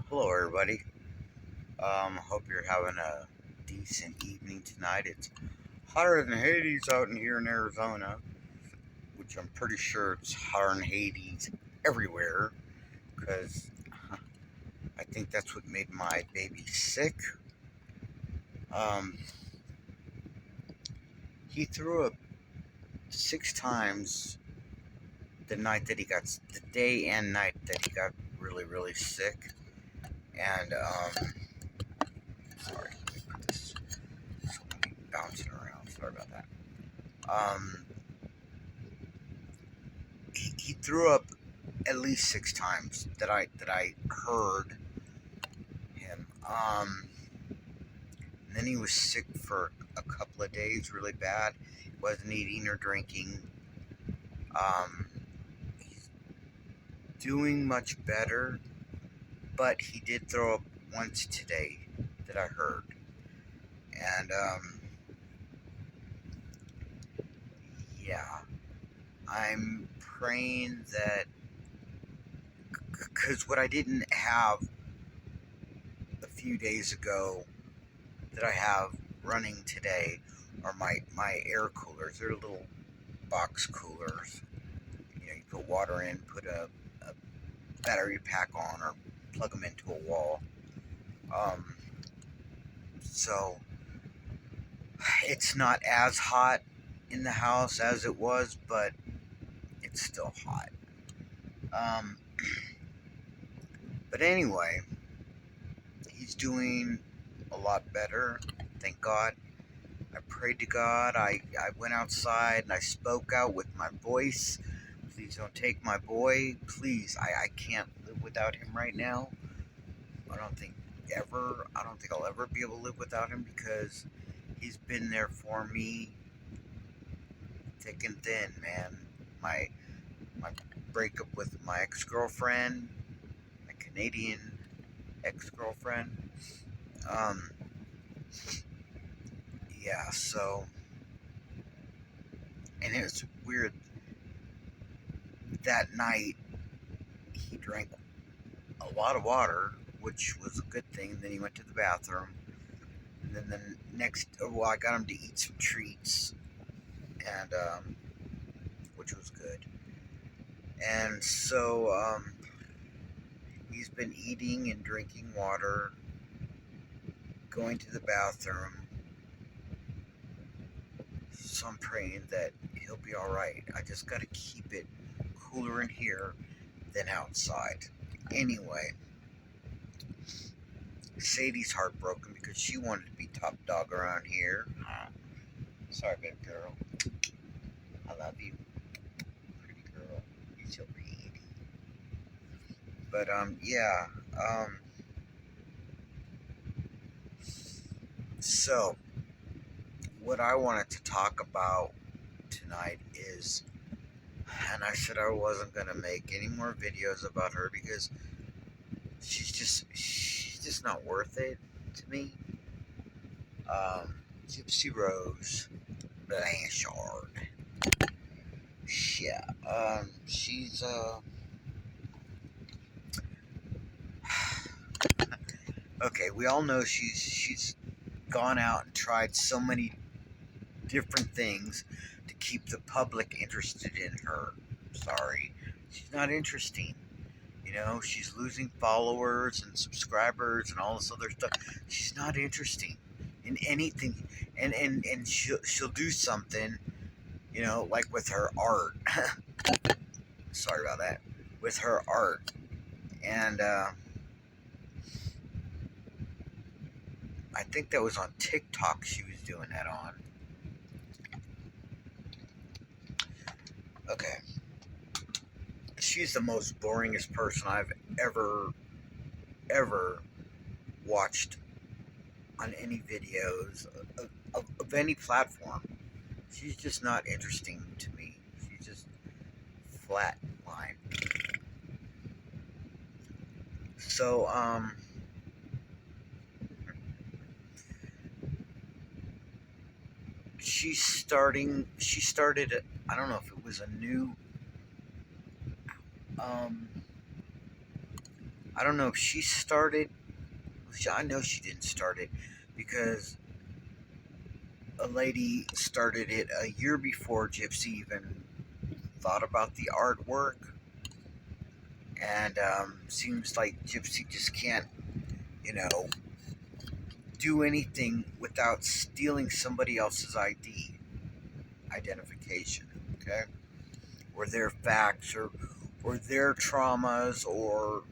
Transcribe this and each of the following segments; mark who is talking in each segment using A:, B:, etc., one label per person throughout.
A: Hello, everybody. Hope you're having a decent evening tonight. It's hotter than Hades out in here in Arizona, which I'm pretty sure it's hotter than Hades everywhere, because I think that's what made my baby sick. Um, he threw up 6 times the day and night that he got really, really sick, and sorry, let me put this. So many bouncing around. Sorry about that. Um, he threw up at least 6 times that I heard him. And then he was sick for a couple of days, really bad. Wasn't eating or drinking. He's doing much better, but he did throw up once today that I heard. And yeah, I'm praying that, because what I didn't have a few days ago that I have running today are my air coolers. They're little box coolers. You put water in, put a battery pack on, or plug them into a wall. So it's not as hot in the house as it was, but it's still hot. But anyway, he's doing a lot better, thank God. I prayed to God. I went outside and I spoke out with my voice. Please don't take my boy. Please, I can't live without him right now. I don't think I'll ever be able to live without him, because he's been there for me thick and thin, man. My breakup with my ex-girlfriend, my Canadian ex-girlfriend. Um, yeah, so, and it was weird. That night, he drank a lot of water, which was a good thing. Then he went to the bathroom. And then I got him to eat some treats, and which was good. And so he's been eating and drinking water, going to the bathroom. So I'm praying that he'll be all right. I just got to keep it cooler in here than outside. Anyway, Sadie's heartbroken because she wanted to be top dog around here. Sorry, baby girl. I love you, pretty girl. You're so pretty. But yeah. So what I wanted to talk about tonight is, and I said I wasn't gonna make any more videos about her because she's just not worth it to me. Gypsy Rose Blanchard. Yeah. She's okay. We all know she's gone out and tried so many different things to keep the public interested in her. Sorry, she's not interesting. She's losing followers and subscribers and all this other stuff. She's not interesting in anything, and she'll do something, like with her art. Sorry about that. With her art, and I think that was on TikTok she was doing that on. Okay. She's the most boringest person I've ever watched on any videos of any platform. She's just not interesting to me. She's just flat line. So, she started, I don't know if it was a new, I don't know if she started, I know she didn't start it, because a lady started it a year before Gypsy even thought about the artwork. And seems like Gypsy just can't, you know, do anything without stealing somebody else's identification, okay? Or their facts, or their traumas, or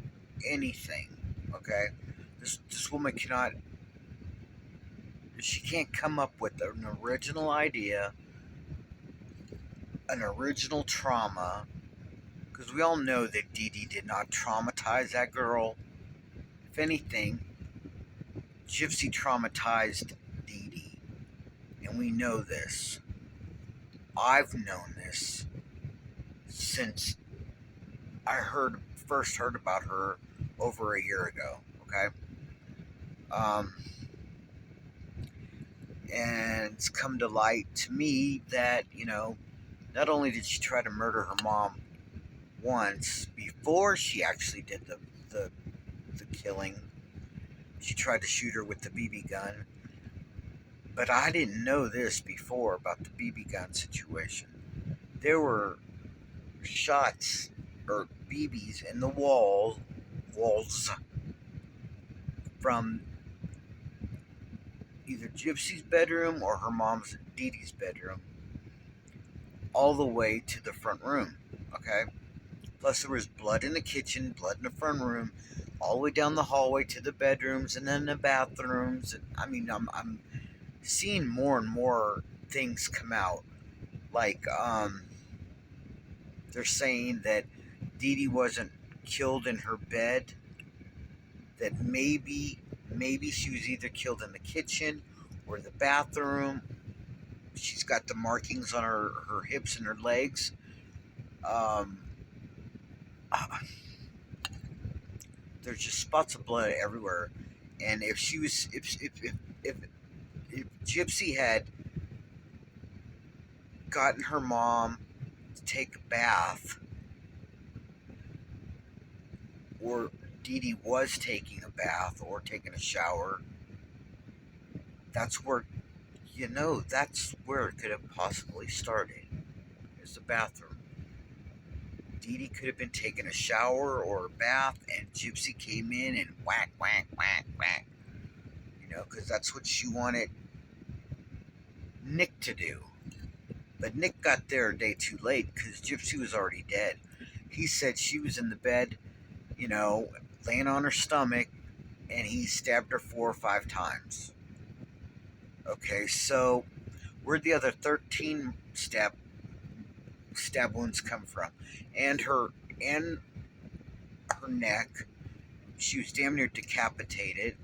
A: anything, okay? This woman cannot, she can't come up with an original idea, an original trauma, because we all know that DeeDee did not traumatize that girl. If anything, Gypsy traumatized DeeDee, and we know this. I've known this since I first heard about her over a year ago. Okay, um, and it's come to light to me that not only did she try to murder her mom once before she actually did the killing, she tried to shoot her with the BB gun. But I didn't know this before about the BB gun situation. There were shots or BBs in the walls from either Gypsy's bedroom or her mom's DeeDee's bedroom, all the way to the front room. Okay. Plus there was blood in the kitchen, blood in the front room, all the way down the hallway to the bedrooms, and then the bathrooms. And I mean, I'm seeing more and more things come out. Like, they're saying that DeeDee wasn't killed in her bed. That maybe she was either killed in the kitchen or the bathroom. She's got the markings on her hips and her legs. Um, there's just spots of blood everywhere. And if she was, if Gypsy had gotten her mom to take a bath, or DeeDee was taking a bath or taking a shower, that's where it could have possibly started. Is the bathroom. DeeDee could have been taking a shower or a bath, and Gypsy came in and whack, whack, whack, whack. Because that's what she wanted Nick to do. But Nick got there a day too late because Gypsy was already dead. He said she was in the bed, laying on her stomach, and he stabbed her 4 or 5 times. Okay, so where'd the other 13 stab wounds come from? And her neck, she was damn near decapitated.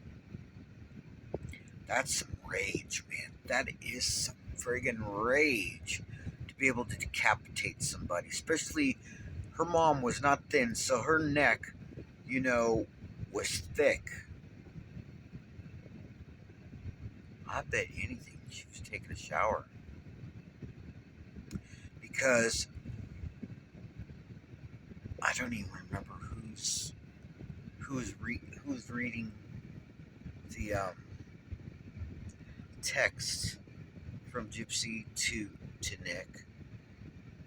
A: That's some rage, man. That is some friggin' rage to be able to decapitate somebody. Especially her mom was not thin, so her neck, was thick. I bet anything she was taking a shower. Because I don't even remember who's reading the text from Gypsy to Nick.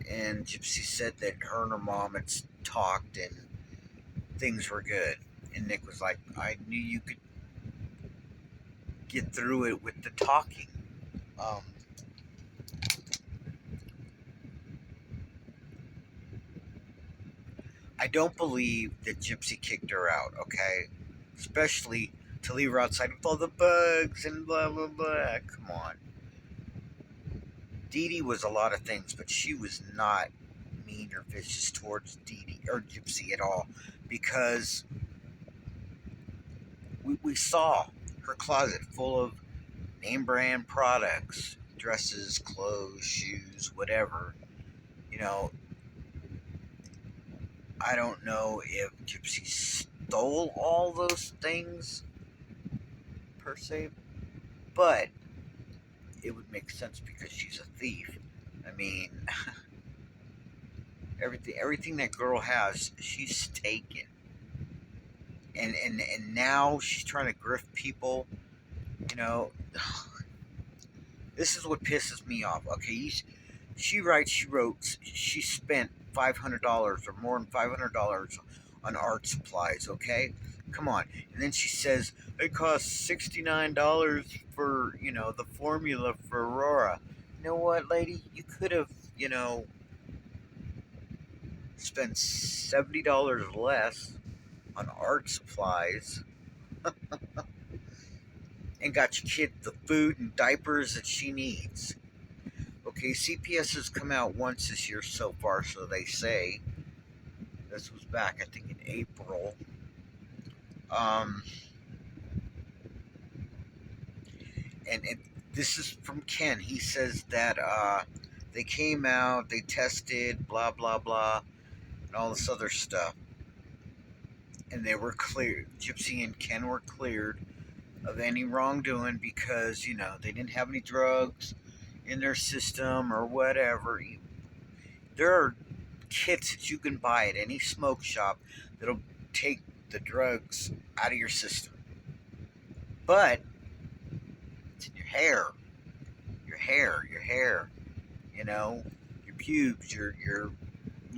A: And Gypsy said that her and her mom had talked and things were good. And Nick was like, I knew you could get through it with the talking. I don't believe that Gypsy kicked her out, okay? Especially to leave her outside with all the bugs and blah, blah, blah. Come on. DeeDee was a lot of things, but she was not mean or vicious towards DeeDee or Gypsy at all, because we saw her closet full of name brand products, dresses, clothes, shoes, whatever. I don't know if Gypsy stole all those things per se, but it would make sense because she's a thief. I mean, everything that girl has, she's taken. and now she's trying to grift people. You know, this is what pisses me off. Okay, she wrote she spent $500 or more than $500 on art supplies. Okay, come on. And then she says it costs $69 for the formula for Aurora. You know what, lady? You could have spent $70 less on art supplies and got your kid the food and diapers that she needs. Okay, CPS has come out once this year so far, so they say. This was back, I think, in April. Um, and this is from Ken. He says that they came out, they tested, blah, blah, blah, and all this other stuff. And they were cleared. Gypsy and Ken were cleared of any wrongdoing because, they didn't have any drugs in their system or whatever. There are kits that you can buy at any smoke shop that'll take the drugs out of your system. But it's in your hair, your pubes, your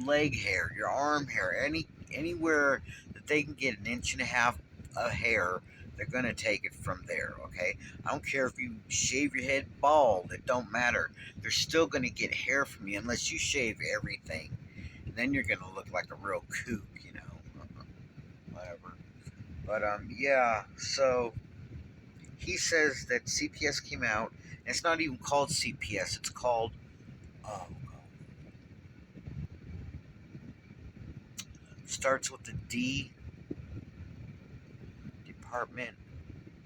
A: leg hair, your arm hair, anywhere that they can get an inch and a half of hair, they're gonna take it from there. Okay, I don't care if you shave your head bald; it don't matter. They're still gonna get hair from you unless you shave everything. And then you're gonna look like a real kook, whatever. But yeah. So he says that CPS came out. And it's not even called CPS. It's called starts with the D. Department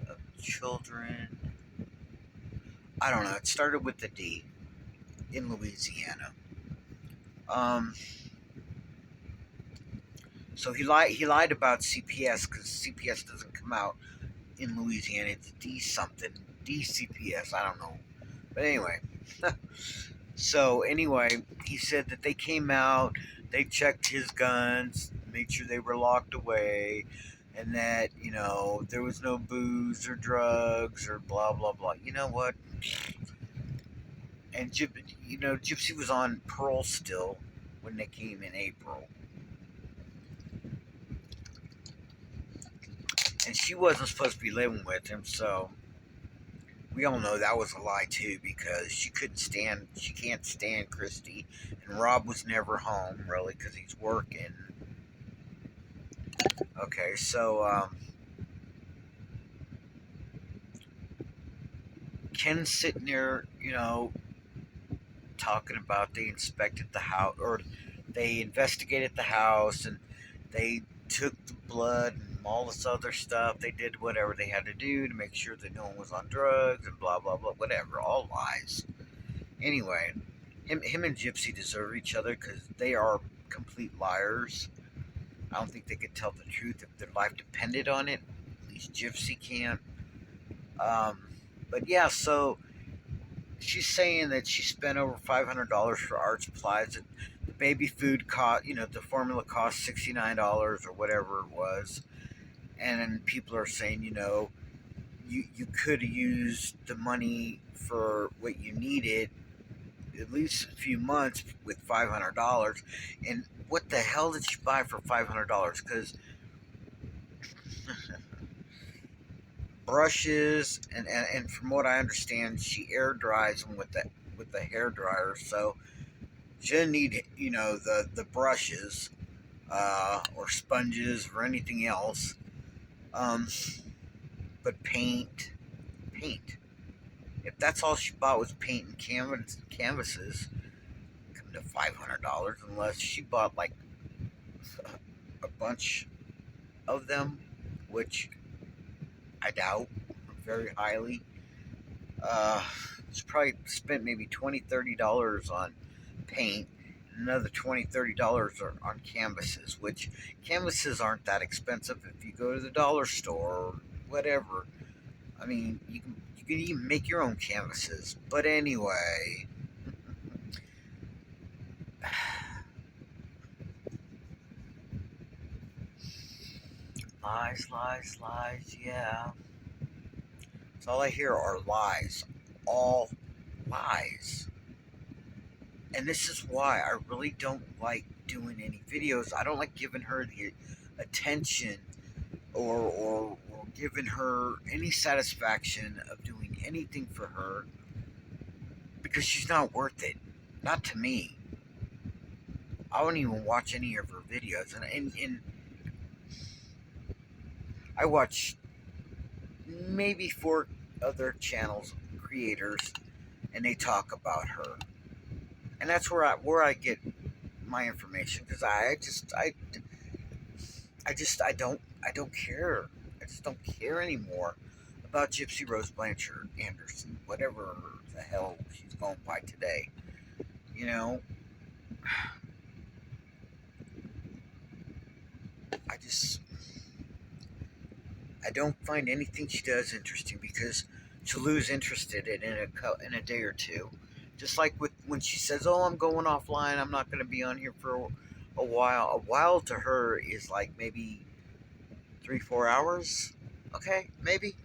A: of Children. I don't know. It started with the D in Louisiana. So he lied about CPS because CPS doesn't come out in Louisiana. It's D something, DCPS. I don't know, but anyway. So anyway, he said that they came out, they checked his guns, made sure they were locked away, and that there was no booze or drugs or blah blah blah. You know what? And Gypsy was on parole still when they came in April. And she wasn't supposed to be living with him, so we all know that was a lie too, because she can't stand Kristi, and Rob was never home really because he's working. Okay, so Ken's sitting there, talking about they inspected the house, or they investigated the house, and they took the blood and all this other stuff. They did whatever they had to do to make sure that no one was on drugs and blah blah blah, whatever. All lies. Anyway, him and Gypsy deserve each other because they are complete liars. I don't think they could tell the truth if their life depended on it. At least Gypsy can't. But yeah, so she's saying that she spent over $500 for art supplies. The baby food cost, the formula cost $69 or whatever it was. And then people are saying, you could have used the money for what you needed at least a few months with $500. And what the hell did she buy for $500? Because brushes and from what I understand, she air dries them with the hair dryer. So she didn't need the brushes or sponges or anything else. But paint. If that's all she bought was paint and canvases, come to $500. Unless she bought like a bunch of them, which I doubt very highly. She probably spent maybe $20-$30 on paint, and another $20-$30 on canvases, which canvases aren't that expensive if you go to the dollar store or whatever. I mean, you can even make your own canvases. But anyway, Lies, lies, lies, yeah. So all I hear are lies. All lies. And this is why I really don't like doing any videos. I don't like giving her the attention or giving her any satisfaction of doing anything for her because she's not worth it. Not to me. I won't even watch any of her videos. And I watch maybe 4 other channels, creators, and they talk about her. And that's where I get my information because I don't care. I just don't care anymore about Gypsy Rose Blanchard Anderson, whatever the hell she's going by today. You know, I just I don't find anything she does interesting because she'll lose interest in it in a day or two. Just like with when she says, "Oh, I'm going offline. I'm not going to be on here for a while." A while to her is like maybe 3-4 hours. Okay, maybe.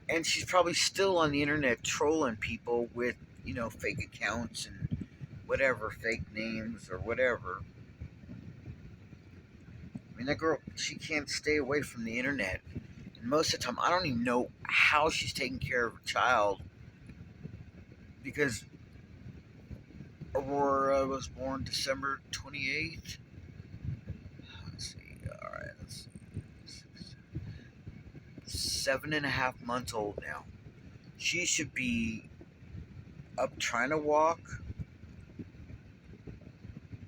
A: And she's probably still on the internet trolling people with fake accounts and whatever, fake names or whatever. I mean, that girl, she can't stay away from the internet. And most of the time, I don't even know how she's taking care of her child because Aurora was born December 28th. Let's see. All right, let's see. 7.5 months old now. She should be up trying to walk,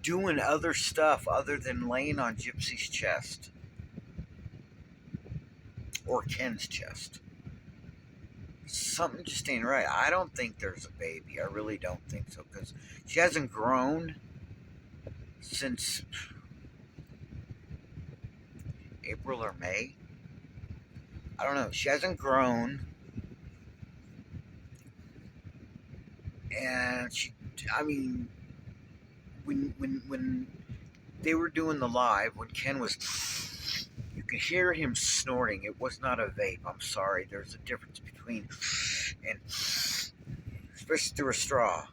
A: doing other stuff other than laying on Gypsy's chest or Ken's chest. Something just ain't right. I don't think there's a baby. I really don't think so because she hasn't grown since April or May. I don't know. She hasn't grown, and I mean, when they were doing the live, when Ken was, you could hear him snorting. It was not a vape. I'm sorry. There's a difference between and especially through a straw.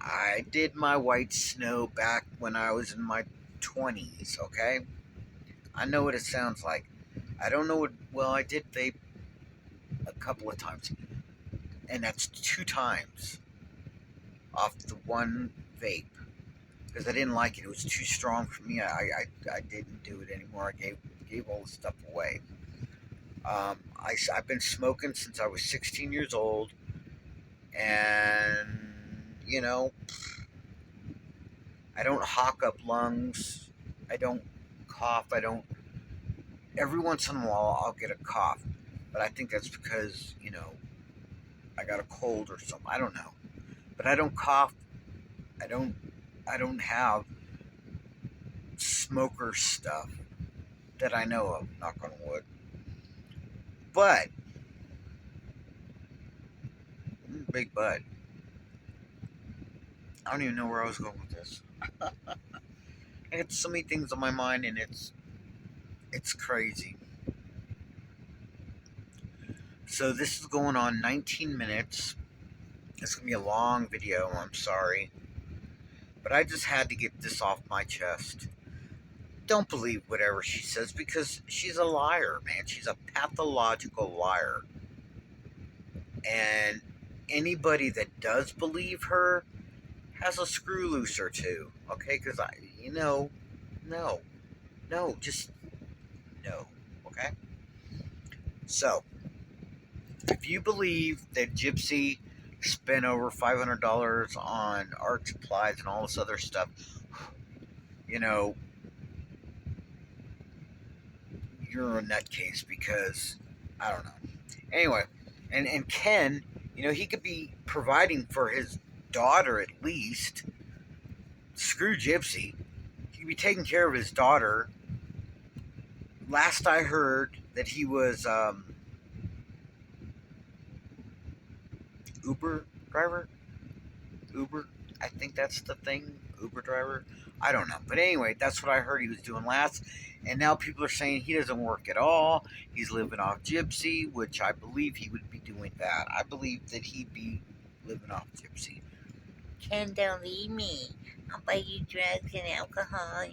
A: I did my white snow back when I was in my 20s. Okay, I know what it sounds like. I don't know what. Well, I did vape a couple of times, and that's 2 times off the one vape because I didn't like it. It was too strong for me. I didn't do it anymore. I gave all the stuff away. I've been smoking since I was 16 years old, and I don't hawk up lungs. I don't cough. I don't. Every once in a while, I'll get a cough, but I think that's because I got a cold or something. I don't know, but I don't cough. I don't. I don't have smoker stuff that I know of. Knock on wood. But big but. I don't even know where I was going with this. I got so many things on my mind, and it's crazy. So this is going on 19 minutes. It's gonna be a long video. I'm sorry, but I just had to get this off my chest. Don't believe whatever she says because she's a liar, man. She's a pathological liar. And anybody that does believe her has a screw loose or two, okay? Because no, just no, okay? So, if you believe that Gypsy spent over $500 on art supplies and all this other stuff, you're a nutcase because I don't know. Anyway, and Ken, he could be providing for his daughter at least. Screw Gypsy. He could be taking care of his daughter. Last I heard that he was Uber driver. Uber. I think that's the thing. Uber driver. I don't know. But anyway, that's what I heard he was doing last. And now people are saying he doesn't work at all. He's living off Gypsy, which I believe he would be doing that. I believe that he'd be living off Gypsy.
B: Ken, don't leave me. I'll buy you drugs and alcohol.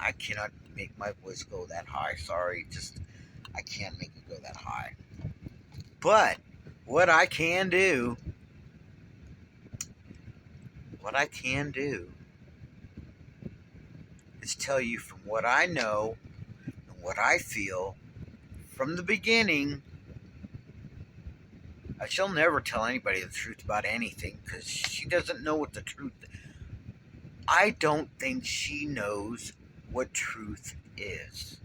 A: I cannot make my voice go that high. Sorry, just I can't make it go that high. But what I can do is tell you from what I know and what I feel from the beginning. She'll never tell anybody the truth about anything because she doesn't know what the truth is. I don't think she knows what truth is,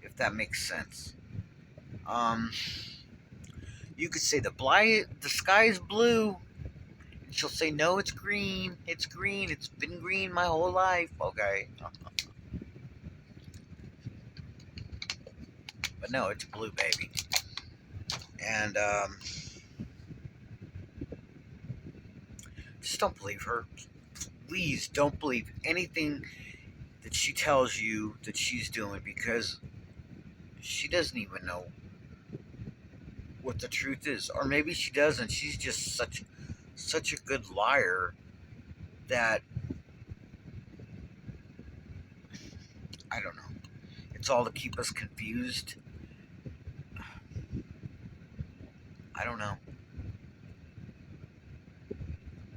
A: if that makes sense. You could say the sky is blue. She'll say, no, it's green. It's green. It's been green my whole life. Okay. But no, it's blue, baby. And just don't believe her. Please don't believe anything that she tells you that she's doing because she doesn't even know what the truth is. Or maybe she doesn't. She's just such a good liar that I don't know. It's all to keep us confused. I don't know.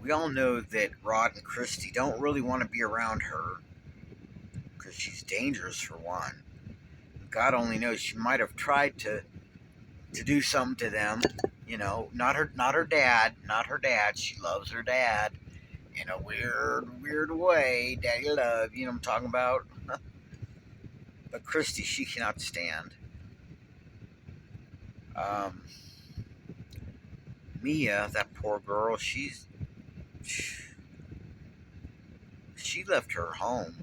A: We all know that Rod and Kristi don't really want to be around her because she's dangerous for one. God only knows she might have tried to do something to them. You know, not her dad. She loves her dad in a weird way. Daddy love, you know what I'm talking about? But Kristi, she cannot stand. Mia, that poor girl, she left her home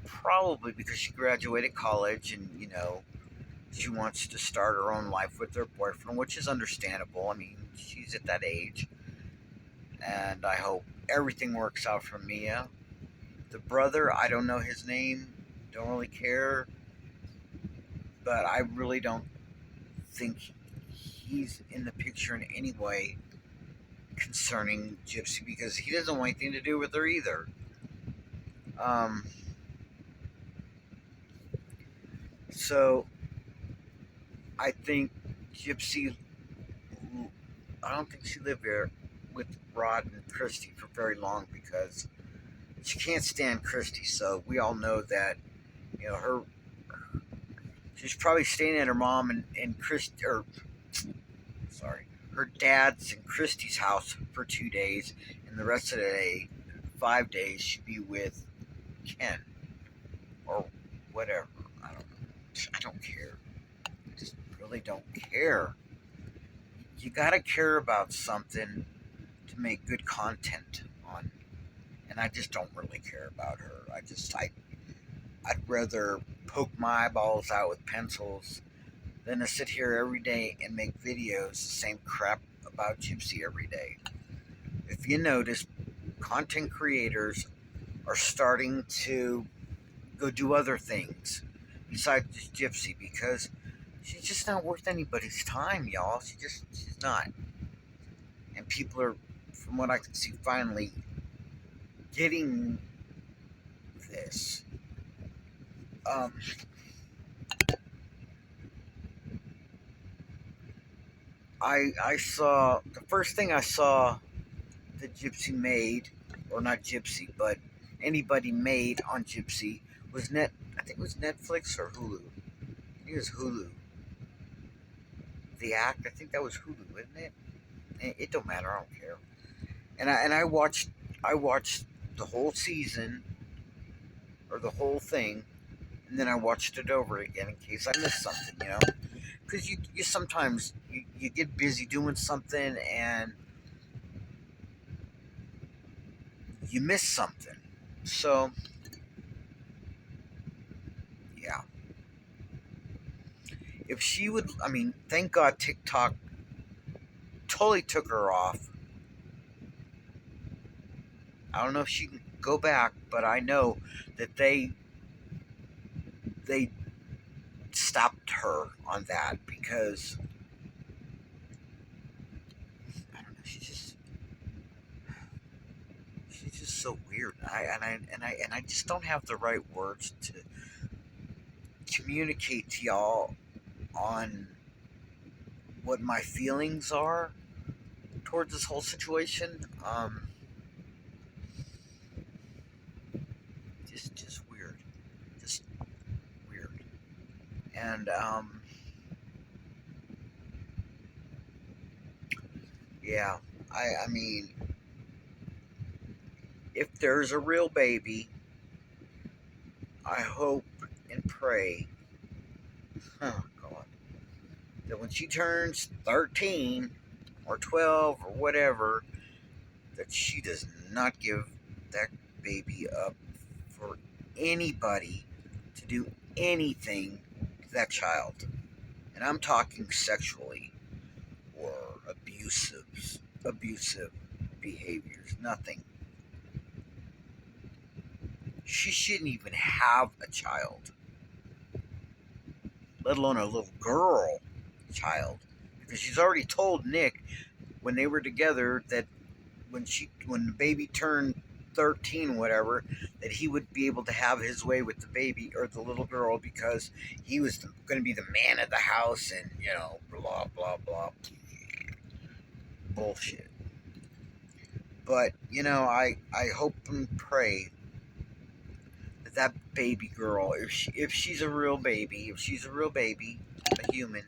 A: probably because she graduated college and, you know, she wants to start her own life with her boyfriend, which is understandable. I mean, she's at that age. And I hope everything works out for Mia. The brother, I don't know his name, don't really care. But I really don't think he's in the picture in any way concerning Gypsy because he doesn't want anything to do with her either. So I think Gypsy, I don't think she lived there with Rod and Kristi for very long because she can't stand Kristi. So we all know that, you know, she's probably staying at her mom and Kristi, or sorry, her dad's and Kristi's house for 2 days, and the rest of the day, 5 days, she'd be with Ken or whatever. I don't know. I don't care. I just really don't care. You gotta care about something to make good content on, and I just don't really care about her. I'd rather poke my eyeballs out with pencils than to sit here every day and make videos the same crap about Gypsy every day. If you notice, content creators are starting to go do other things besides just Gypsy because she's just not worth anybody's time, y'all. She's not. And people are, from what I can see, finally getting this. I saw, the first thing I saw that Gypsy made, or not Gypsy, but anybody made on Gypsy was I think it was Netflix or Hulu. I think it was Hulu. The Act, I think that was Hulu, isn't it? It don't matter, I don't care. And I watched the whole season or the whole thing, and then I watched it over again in case I missed something, you know. Because you sometimes you get busy doing something and you miss something. So yeah, if she would, I mean, thank God TikTok totally took her off I don't know if she can go back, but I know that they stopped her on that because I don't know. She's just so weird. I just don't have the right words to communicate to y'all on what my feelings are towards this whole situation. Just weird, just weird, and yeah. I mean, if there's a real baby, I hope and pray, oh God, that when she turns 13 or 12 or whatever, that she does not give that baby up for anybody to do anything to that child. And I'm talking sexually or abusive behaviors, nothing. She shouldn't even have a child, let alone a little girl child. Because she's already told Nick when they were together that when the baby turned 13 whatever, that he would be able to have his way with the baby or the little girl because he was going to be the man of the house, and blah blah blah bullshit. But I hope and pray that baby girl, if she's a real baby, a human,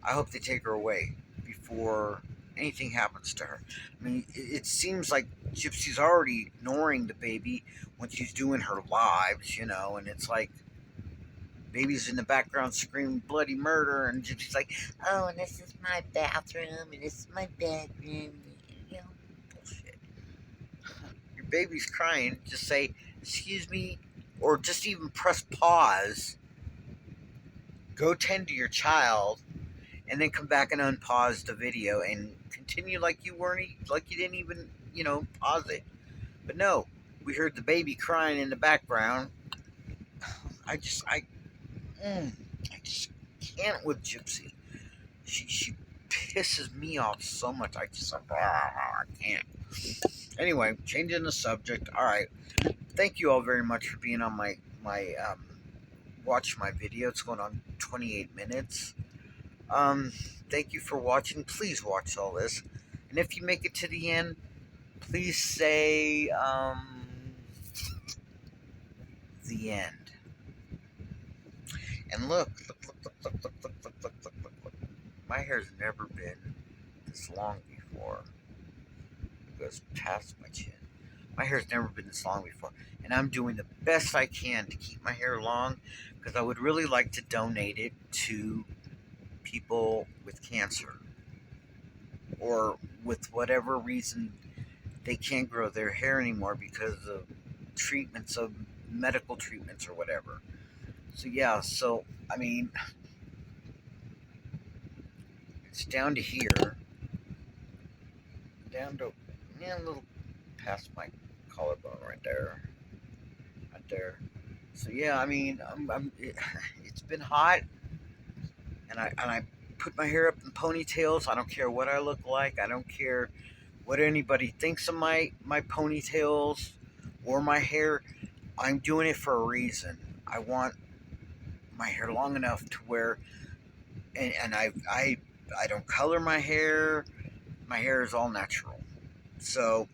A: I hope they take her away before anything happens to her. I mean, it seems like Gypsy's already ignoring the baby when she's doing her lives, and it's like baby's in the background screaming bloody murder, and Gypsy's like,
B: Oh, and this is my bathroom, and this is my bedroom. You know,
A: bullshit. Your baby's crying, just say, excuse me, or just even press pause, go tend to your child, and then come back and unpause the video and continue like you didn't even, pause it. But no, we heard the baby crying in the background. I just, I, I just can't with Gypsy. She pisses me off so much. I can't. Anyway, changing the subject. All right. Thank you all very much for being on my watch my video. It's going on 28 minutes. Thank you for watching. Please watch all this. And if you make it to the end, please say, the end. And look. My hair's never been this long before. It goes past my chin. My hair's never been this long before. And I'm doing the best I can to keep my hair long because I would really like to donate it to people with cancer or with whatever reason they can't grow their hair anymore because of medical treatments or whatever. So yeah, I mean, it's down to here, down to a little past my collarbone right there. So yeah, I mean, it's been hot, and I put my hair up in ponytails. I don't care what I look like. I don't care what anybody thinks of my ponytails or my hair. I'm doing it for a reason. I want my hair long enough to where, and I don't color my hair. My hair is all natural. So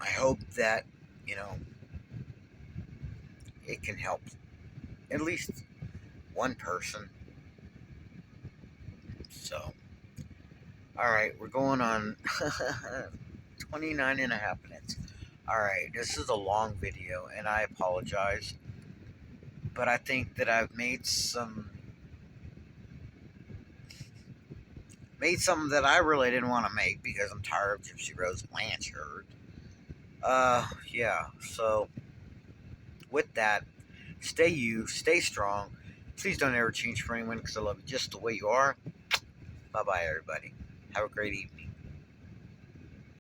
A: I hope that it can help at least one person. So, all right, we're going on 29 and a half minutes. All right, this is a long video, and I apologize, but I think that I've made something that I really didn't want to make because I'm tired of Gypsy Rose Blanchard. Yeah, so with that, stay strong. Please don't ever change for anyone because I love you just the way you are. Bye-bye, everybody. Have a great evening.